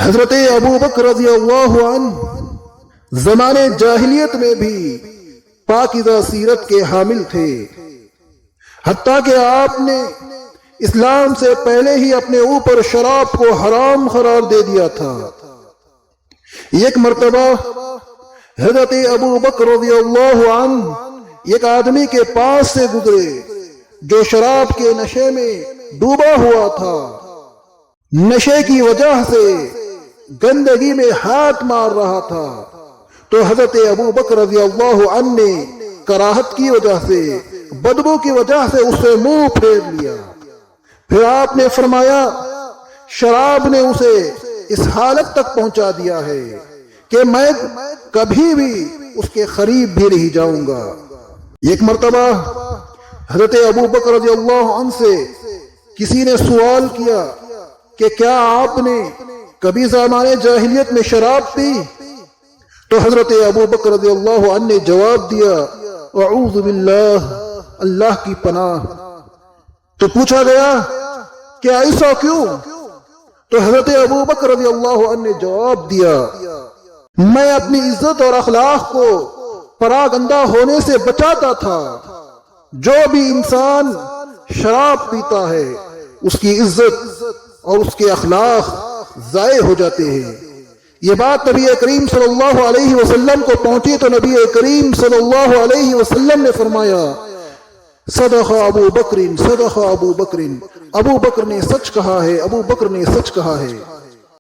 حضرت ابو بکر رضی اللہ عنہ زمانے جاہلیت میں بھی پاکیزہ سیرت کے حامل تھے، حتیٰ کہ آپ نے اسلام سے پہلے ہی اپنے اوپر شراب کو حرام قرار دے دیا تھا۔ ایک مرتبہ حضرت ابو بکر رضی اللہ عنہ ایک آدمی کے پاس سے گزرے جو شراب کے نشے میں ڈوبا ہوا تھا۔ نشے کی وجہ سے گندگی میں ہاتھ مار رہا تھا، تو حضرت ابو بکر رضی اللہ عنہ نے کراہت کی وجہ سے، بدبو کی وجہ سے اس سے منہ پھیر لیا۔ پھر آپ نے فرمایا شراب نے اسے اس حالت تک پہنچا دیا ہے کہ میں کبھی بھی اس کے قریب بھی نہیں جاؤں گا۔ ایک مرتبہ حضرت ابو بکر رضی اللہ عنہ سے کسی نے سوال کیا کہ کیا آپ نے کبھی زمانے جاہلیت میں شراب پی؟ تو حضرت ابو بکر رضی اللہ عنہ نے جواب دیا اعوذ باللہ، اللہ کی پناہ۔ تو پوچھا گیا کہ ایسا کیوں؟ تو حضرت ابو بکر رضی اللہ عنہ نے جواب دیا میں اپنی عزت اور اخلاق کو پراگندہ ہونے سے بچاتا تھا۔ جو بھی انسان شراب پیتا ہے اس کی عزت اور اس کے اخلاق ضائع ہو جاتے ہیں۔ یہ بات نبی کریم صلی اللہ علیہ وسلم کو پہنچی تو نبی کریم صلی اللہ علیہ وسلم نے فرمایا صدق ابو بکر، صدق ابو بکر، ابو بکر نے سچ کہا ہے، ابو بکر نے سچ کہا ہے۔